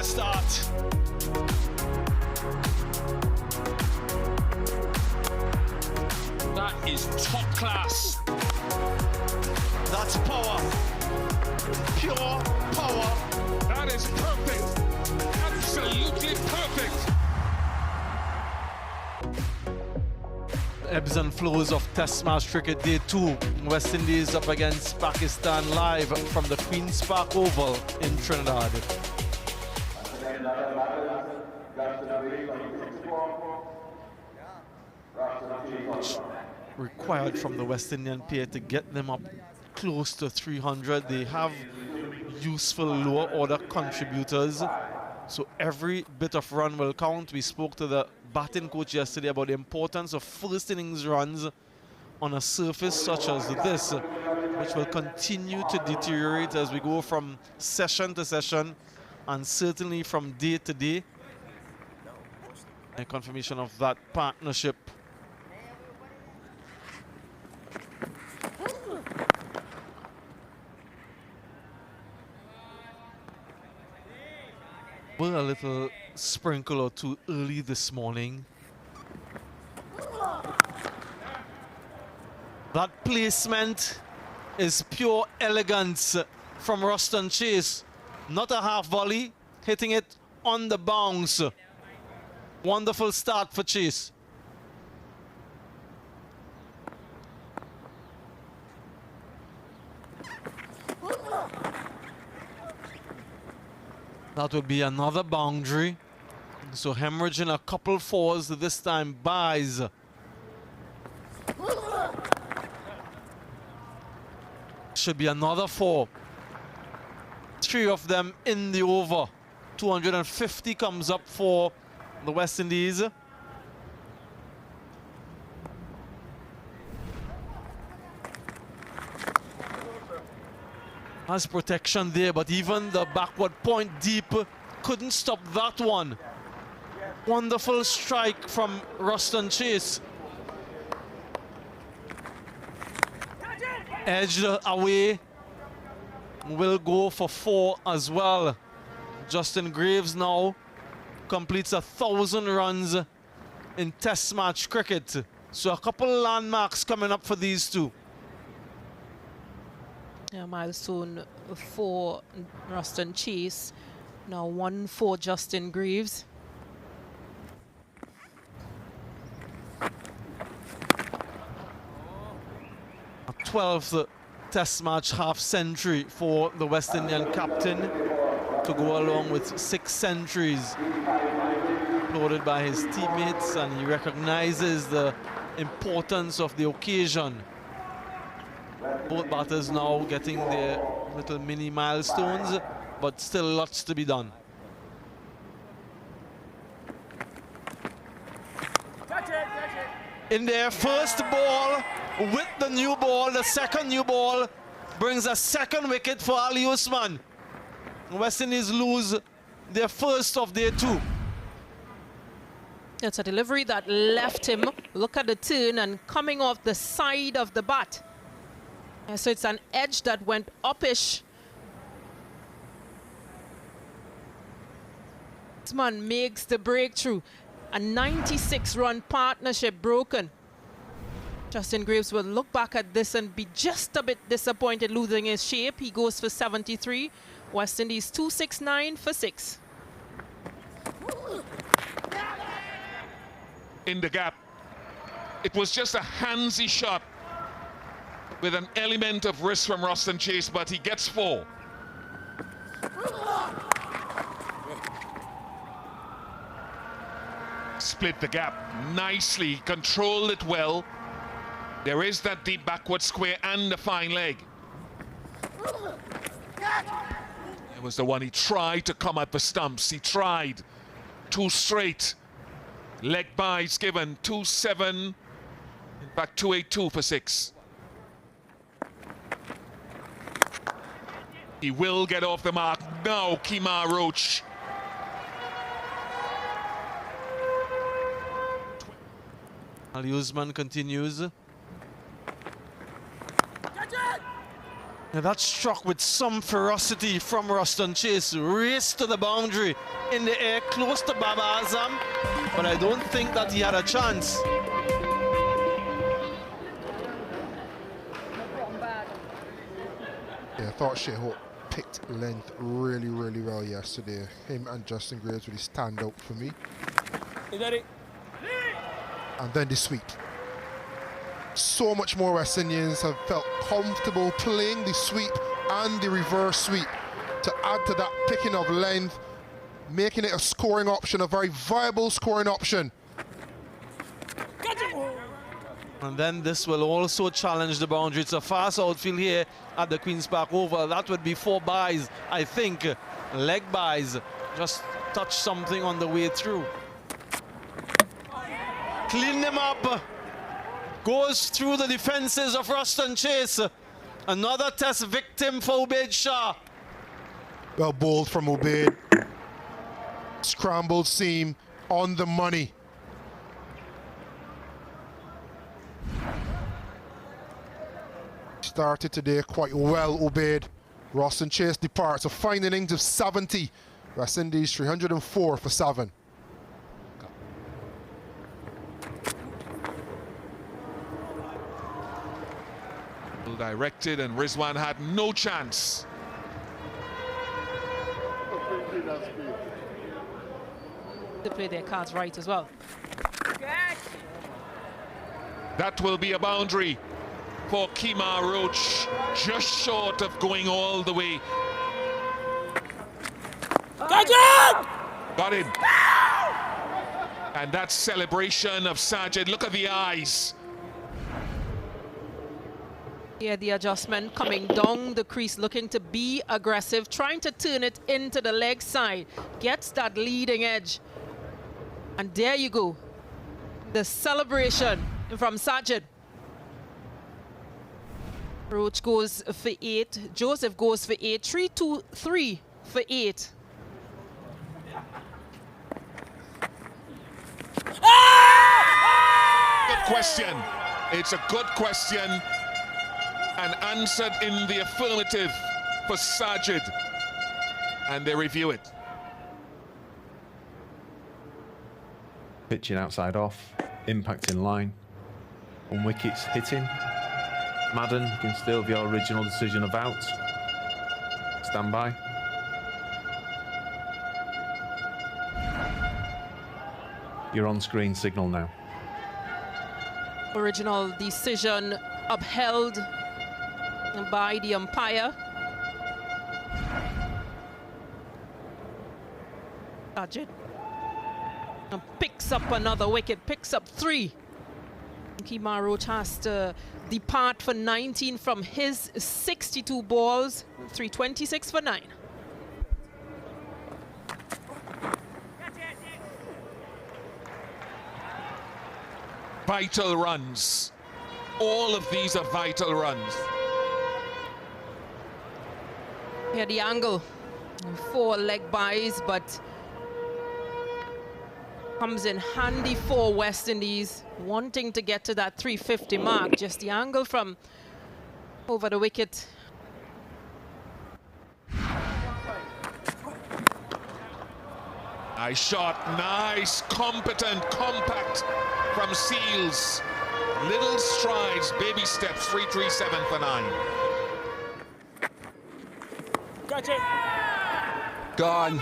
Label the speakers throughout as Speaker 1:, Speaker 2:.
Speaker 1: a start. That is top class. That's power. Pure power.
Speaker 2: That is perfect. Absolutely perfect.
Speaker 3: Ebbs and flows of Test match cricket day 2. West Indies up against Pakistan live from the Queen's Park Oval in Trinidad. Required from the West Indian pair to get them up close to 300. They have useful lower order contributors, so every bit of run will count. We spoke to the batting coach yesterday about the importance of first innings runs on a surface such as this, which will continue to deteriorate as we go from session to session and certainly from day to day. A confirmation of that partnership. Well, a little sprinkle or two early this morning. That placement is pure elegance from Ruston Chase. Not a half volley, hitting it on the bounce. Wonderful start for Chase. That would be another boundary. So hemorrhaging a couple fours, this time buys. Should be another 4. 3 of them in the over. 250 comes up for the West Indies. Has protection there, but even the backward point deep couldn't stop that one. Wonderful strike from Ruston Chase. Edged away. Will go for 4 as well. Justin Graves now completes 1,000 runs in Test match cricket. So a couple landmarks coming up for these two.
Speaker 4: Yeah, milestone for Ruston Chase. Now 1 for Justin Greaves.
Speaker 3: A 12th Test match half-century for the West Indian captain to go along with 6 centuries. Applauded by his teammates, and he recognizes the importance of the occasion. Both batters now getting their little mini milestones, but still lots to be done. In their first ball with the new ball, the second new ball brings a second wicket for Ali Usman. West Indies lose their first of their 2.
Speaker 4: It's a delivery that left him. Look at the turn and coming off the side of the bat. So it's an edge that went uppish. Usman makes the breakthrough. A 96-run partnership broken. Justin Graves will look back at this and be just a bit disappointed losing his shape. He goes for 73. West Indies 269 for 6.
Speaker 2: In the gap. It was just a handsy shot with an element of risk from Ruston Chase, but he gets 4. Split the gap nicely, controlled it well. There is that deep backward square and the fine leg. It was the one he tried to come at the stumps. He tried 2 straight. Leg byes given 2-7. In fact, 282 for 6. He will get off the mark now, Kemar Roach.
Speaker 3: Ali Usman continues. Now that struck with some ferocity from Ruston Chase. Raced to the boundary in the air, close to Baba Azam, but I don't think that he had a chance.
Speaker 5: Yeah, I thought Shafique picked length really, really well yesterday. Him and Justin Graves really stand out for me. And then the sweep. So much more West Indians have felt comfortable playing the sweep and the reverse sweep to add to that picking of length, making it a scoring option, a very viable scoring option.
Speaker 3: And then this will also challenge the boundary. It's a fast outfield here at the Queen's Park Oval. That would be 4 byes, I think. Leg byes. Just touch something on the way through. Clean them up. Goes through the defenses of Ruston Chase. Another test victim for Ubaid Shah.
Speaker 5: Well bowled from Ubaid. Scrambled seam on the money. Started today quite well, Ubaid. Ruston Chase departs. A fine innings of 70. West Indies 304 for 7.
Speaker 2: Directed, and Rizwan had no chance.
Speaker 4: They play their cards right as well.
Speaker 2: That will be a boundary for Kemar Roach, just short of going all the way. Got him! And that celebration of Sajid, look at the eyes.
Speaker 4: Yeah, the adjustment coming down the crease, looking to be aggressive, trying to turn it into the leg side. Gets that leading edge. And there you go. The celebration from Sajid. Roach goes for 8. Joseph goes for 8. 3-2-3 for 8.
Speaker 2: Good question. It's a good question. And answered in the affirmative for Sajid. And they review it.
Speaker 6: Pitching outside off, impact in line, on wickets hitting. Madden, you can still have your original decision of out. Stand by. Your on-screen signal now.
Speaker 4: Original decision upheld by the umpire. Sajid picks up another wicket, picks up 3. Kemar Roach has to depart for 19 from his 62 balls, 326 for 9.
Speaker 2: Vital runs. All of these are vital runs.
Speaker 4: Here the angle, 4 leg byes, but comes in handy for West Indies, wanting to get to that 350 mark. Just the angle from over the wicket.
Speaker 2: Nice shot, nice, competent, compact from Seals. Little strides, baby steps, 337 for 9.
Speaker 7: Gone.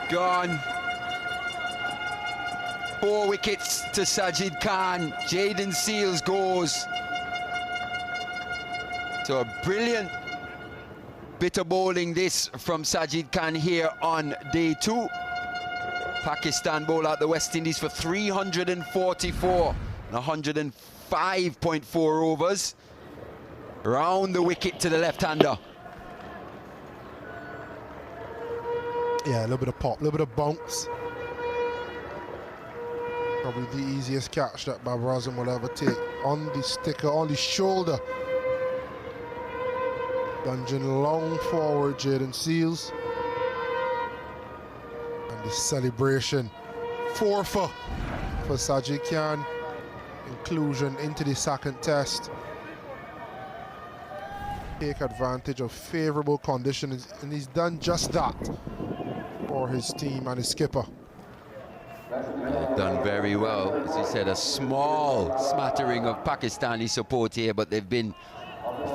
Speaker 7: Gone. 4 wickets to Sajid Khan. Jaden Seals goes. So a brilliant bit of bowling this from Sajid Khan here on day 2. Pakistan bowl out the West Indies for 344 and 105.4 overs. Round the wicket to the left-hander.
Speaker 5: Yeah, a little bit of pop, a little bit of bounce. Probably the easiest catch that Babar Azam will ever take. On the sticker, on the shoulder. Lunging long forward, Jaden Seals. And the celebration. 4 for Sajid Khan. Inclusion into the second test. take advantage of favorable conditions, and he's done just that for his team and his skipper.
Speaker 7: Done very well. As you said, a small smattering of Pakistani support here, but they've been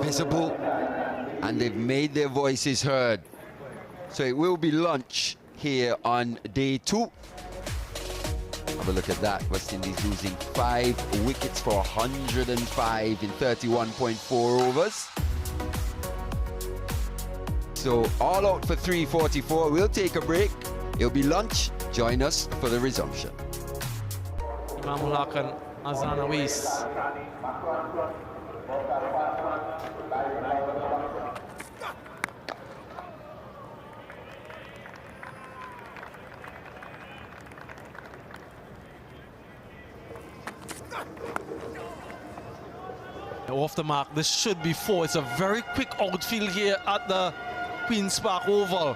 Speaker 7: visible and they've made their voices heard. So it will be lunch here on day 2. Have a look at that. West Indies losing 5 wickets for 105 in 31.4 overs. So all out for 344. We'll take a break. It'll be lunch. Join us for the resumption.
Speaker 3: Imamul Haq and Azan Awais. Off the mark, this should be 4. It's a very quick outfield here at the Queen's Park Oval.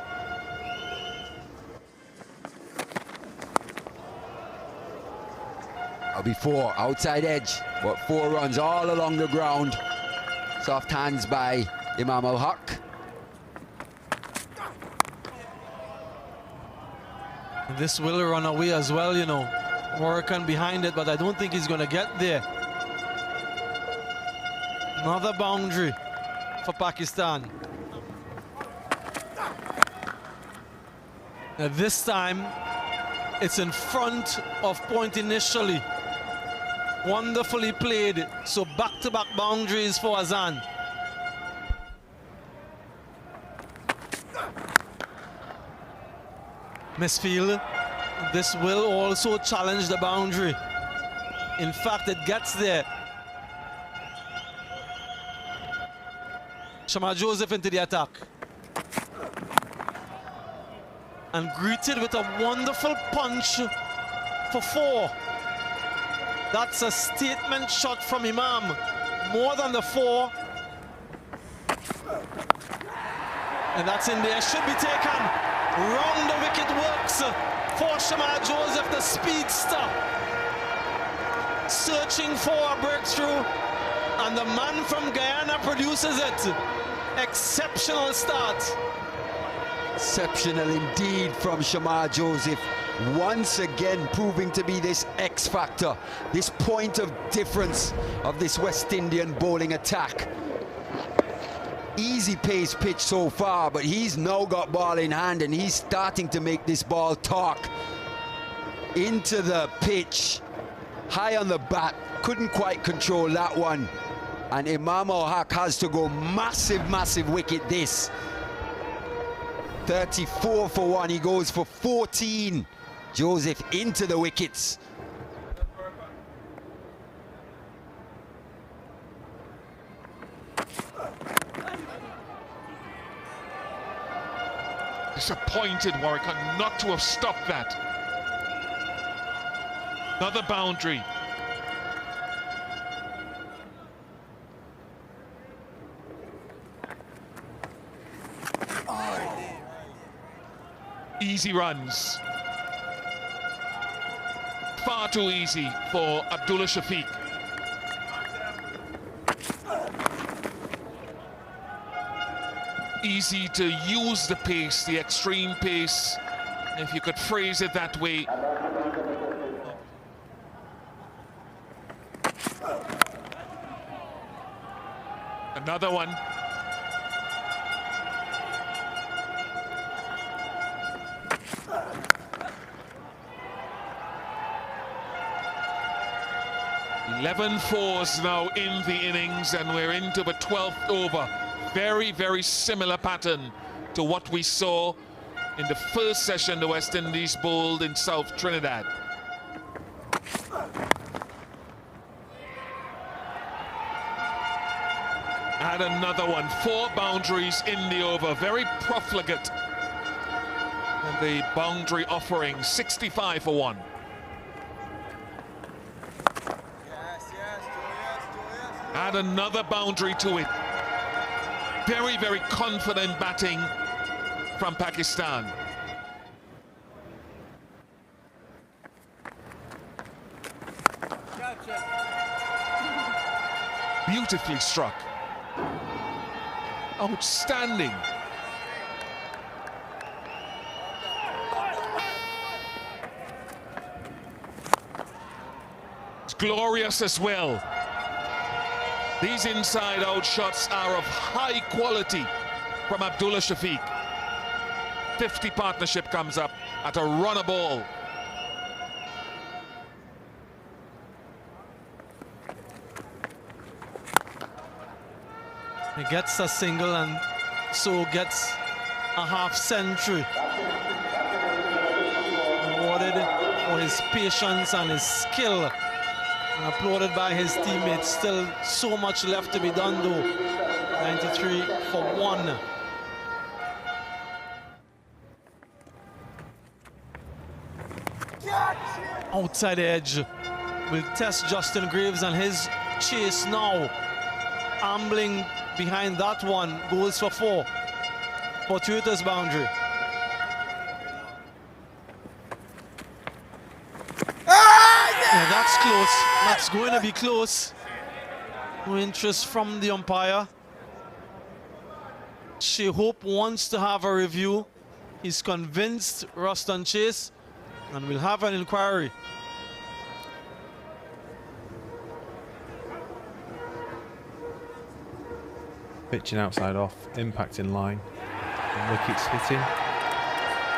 Speaker 7: That'll be 4, outside edge, but 4 runs all along the ground. Soft hands by Imamul Haq.
Speaker 3: This will run away as well, you know. Working behind it, but I don't think he's going to get there. Another boundary for Pakistan. Now this time, it's in front of point initially. Wonderfully played. So back-to-back boundaries for Azan. Misfield. This will also challenge the boundary. In fact, it gets there. Shamar Joseph into the attack. And greeted with a wonderful punch for 4. That's a statement shot from Imam. More than the 4. And that's in there. Should be taken. Round the wicket works for Shamar Joseph, the speedster. Searching for a breakthrough. And the man from Guyana produces it. Exceptional start.
Speaker 7: Exceptional indeed from Shamar Joseph. Once again proving to be this X factor, this point of difference of this West Indian bowling attack. Easy pace pitch so far, but he's now got ball in hand and he's starting to make this ball talk. Into the pitch, high on the bat, couldn't quite control that one. And Imamul Haq has to go massive wicket this. 34 for 1, he goes for 14. Joseph into the wickets.
Speaker 2: Disappointed Warwick not to have stopped that. Another boundary. Easy runs. Far too easy for Abdullah Shafique. Easy to use the pace, the extreme pace, if you could phrase it that way. Another one. Eleven fours now in the innings, and we're into the 12th over. Very similar pattern to what we saw in the first session the West Indies bowled in South Trinidad. And another one. 4 boundaries in the over. Very profligate. And the boundary offering 65 for 1. Add another boundary to it. Very confident batting from Pakistan. Beautifully struck. Outstanding. It's glorious as well. These inside-out shots are of high quality from Abdullah Shafique. 50 partnership comes up at a runner ball.
Speaker 3: He gets a single and so gets a half century. Awarded for his patience and his skill. And applauded by his teammates. Still so much left to be done though. 93 for 1. Outside edge will test Justin Graves and his chase now. Ambling behind that one, goes for 4. Fortuitous boundary. Yeah, that's close. That's going to be close. No interest from the umpire. Shafique wants to have a review. He's convinced Ruston Chase, and we'll have an inquiry.
Speaker 6: Pitching outside off, impact in line, and wickets hitting.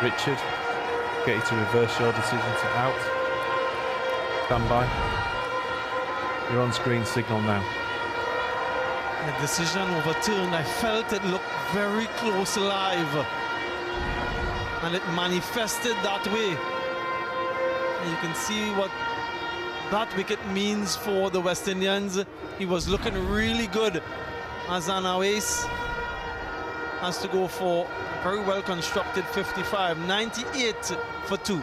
Speaker 6: Richard, get you to reverse your decision to out. Stand by. Your on-screen signal now.
Speaker 3: The decision overturned. I felt it looked very close live, and it manifested that way. And you can see what that wicket means for the West Indians. He was looking really good. Azan Awais has to go for a very well constructed 55, 98 for 2.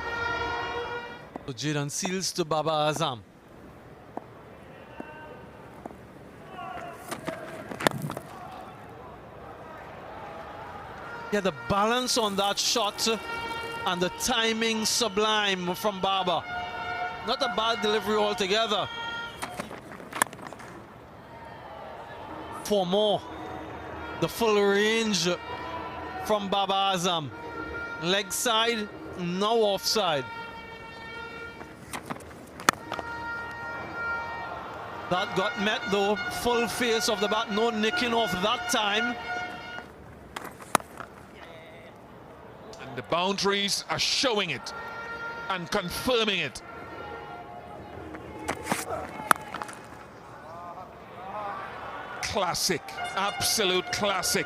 Speaker 3: So Jaden Seals to Baba Azam. Yeah, the balance on that shot and the timing sublime from Baba. Not a bad delivery altogether. 4 more. The full range from Baba Azam. Leg side, no offside. That got met though, full face of the bat, no nicking off that time.
Speaker 2: And the boundaries are showing it and confirming it. Classic, absolute classic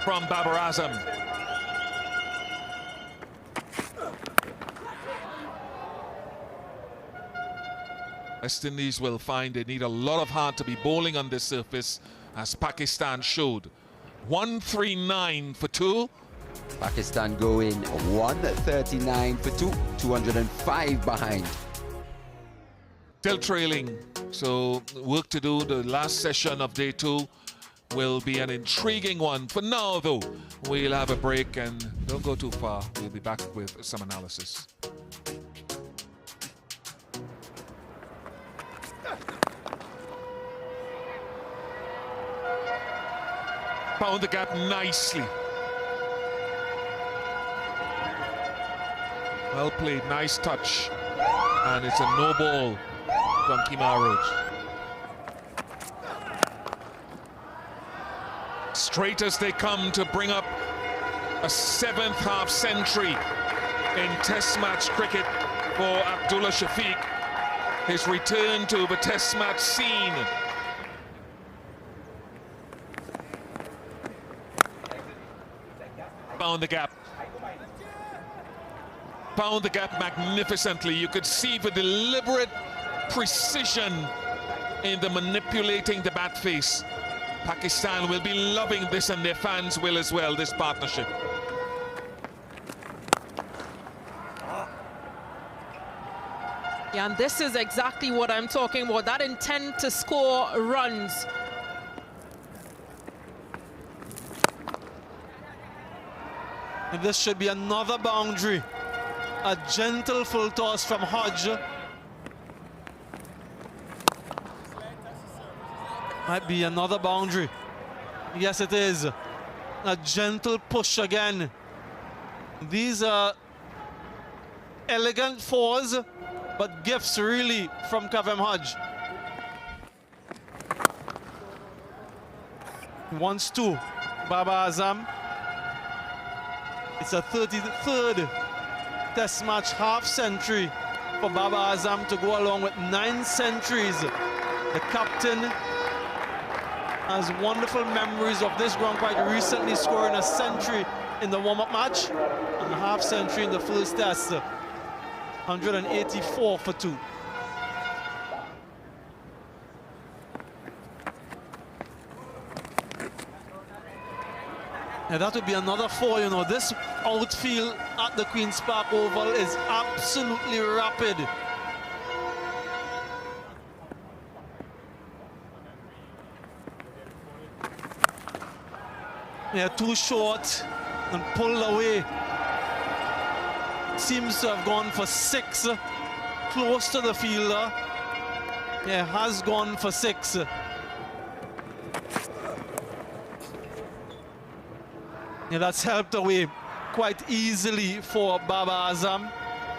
Speaker 2: from Babar Azam. West Indies will find they need a lot of heart to be bowling on this surface, as Pakistan showed. 139 for 2.
Speaker 7: Pakistan going 139 for 2, 205 behind.
Speaker 2: Still trailing, so work to do. The last session of day 2 will be an intriguing one. For now, though, we'll have a break and don't go too far. We'll be back with some analysis. Found the gap nicely. Well played, nice touch. And it's a no ball from Kemar Roach. Straight as they come to bring up a 7th half century in Test match cricket for Abdullah Shafique. His return to the Test match scene. Found the gap. Found the gap magnificently. You could see the deliberate precision in the manipulating the bat face. Pakistan will be loving this, and their fans will as well, this partnership.
Speaker 4: Yeah, and this is exactly what I'm talking about, that intent to score runs.
Speaker 3: And this should be another boundary. A gentle full toss from Hodge. Might be another boundary. Yes, it is. A gentle push again. These are elegant fours, but gifts really from Kavem Hodge. Wants to. Baba Azam. It's a 33rd Test match half century for Baba Azam to go along with 9 centuries. The captain has wonderful memories of this ground, quite recently scoring a century in the warm-up match and a half century in the first test. 184 for 2. Now that would be another 4, you know. This outfield at the Queen's Park Oval is absolutely rapid. Yeah, too short and pulled away. Seems to have gone for 6, close to the fielder. Yeah, has gone for 6. Yeah, that's helped away quite easily for Baba Azam.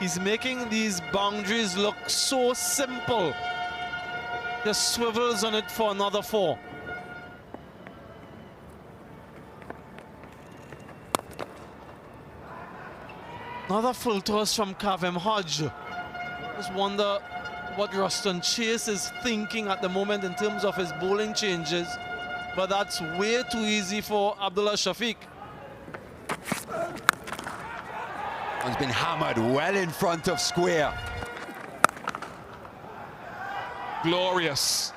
Speaker 3: He's making these boundaries look so simple. Just swivels on it for another 4. Another full toss from Kavem Hodge. Just wonder what Ruston Chase is thinking at the moment in terms of his bowling changes. But that's way too easy for Abdullah Shafique.
Speaker 7: One's been hammered well in front of square.
Speaker 2: Glorious.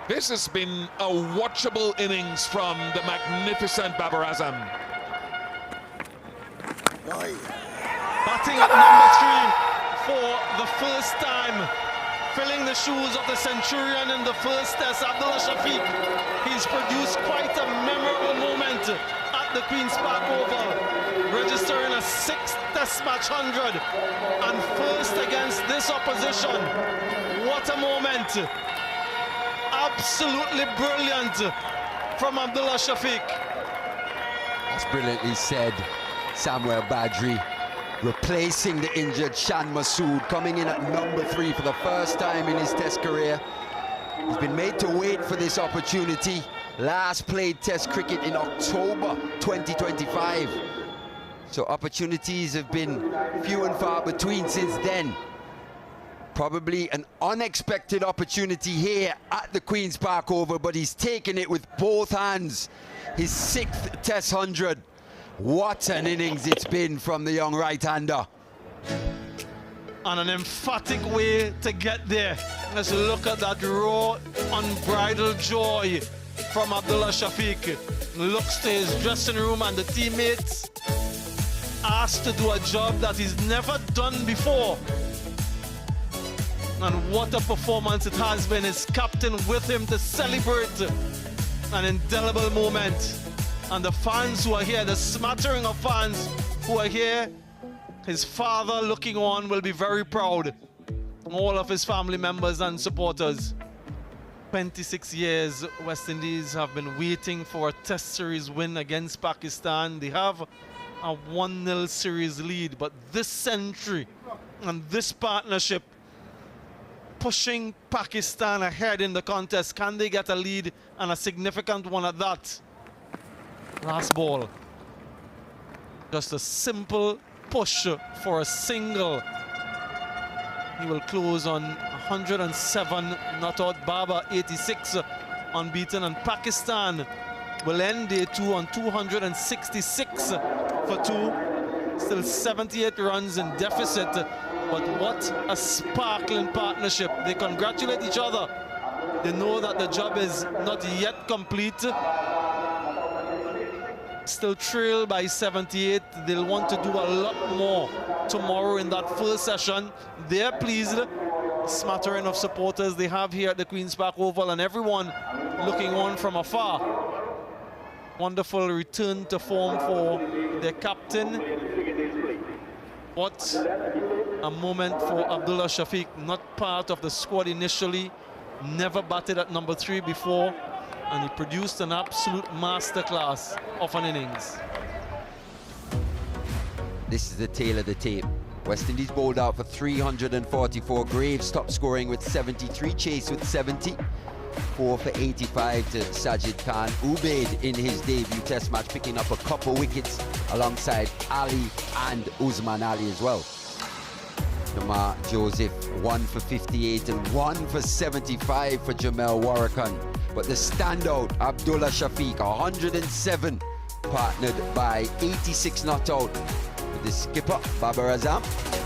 Speaker 2: This has been a watchable innings from the magnificent Baba Azam.
Speaker 3: Batting at number 3 for the first time, filling the shoes of the centurion in the first test, Abdullah Shafique. He's produced quite a memorable moment at the Queen's Park Oval, registering a 6th test match 100 and first against this opposition. What a moment. Absolutely brilliant from Abdullah Shafique.
Speaker 7: That's brilliantly said. Samuel Badri replacing the injured Shan Masood, coming in at number 3 for the first time in his test career. He's been made to wait for this opportunity. Last played test cricket in October 2025. So opportunities have been few and far between since then. Probably an unexpected opportunity here at the Queen's Park Oval, but he's taken it with both hands. His 6th test 100. What an innings it's been from the young right-hander.
Speaker 3: And an emphatic way to get there. Let's look at that raw, unbridled joy from Abdullah Shafique. Looks to his dressing room and the teammates, asked to do a job that he's never done before. And what a performance it has been. His captain with him to celebrate an indelible moment. And the fans who are here, the smattering of fans who are here, his father looking on will be very proud. All of his family members and supporters. 26 years West Indies have been waiting for a test series win against Pakistan. They have a 1-0 series lead, but this century and this partnership pushing Pakistan ahead in the contest. Can they get a lead, and a significant one at that? Last ball. Just a simple push for a single. He will close on 107 not out. Baba 86 unbeaten, and Pakistan will end day 2 on 266 for 2. Still 78 runs in deficit, but what a sparkling partnership. They congratulate each other. They know that the job is not yet complete. Still trailed by 78. They'll want to do a lot more tomorrow in that first session. They're pleased. Smattering of supporters they have here at the Queen's Park Oval, and everyone looking on from afar. Wonderful return to form for their captain. What a moment for Abdullah Shafique, not part of the squad initially, never batted at number 3 before, and he produced an absolute masterclass of an innings.
Speaker 7: This is the tail of the tape. West Indies bowled out for 344. Graves top scoring with 73. Chase with 70. 4 for 85 to Sajid Khan. Ubaid in his debut test match picking up a couple wickets alongside Ali and Usman Ali as well. Jamar Joseph 1 for 58 and 1 for 75 for Jamel Warrakan. But the standout, Abdullah Shafique, 107, partnered by 86 not out with the skipper Babar Azam.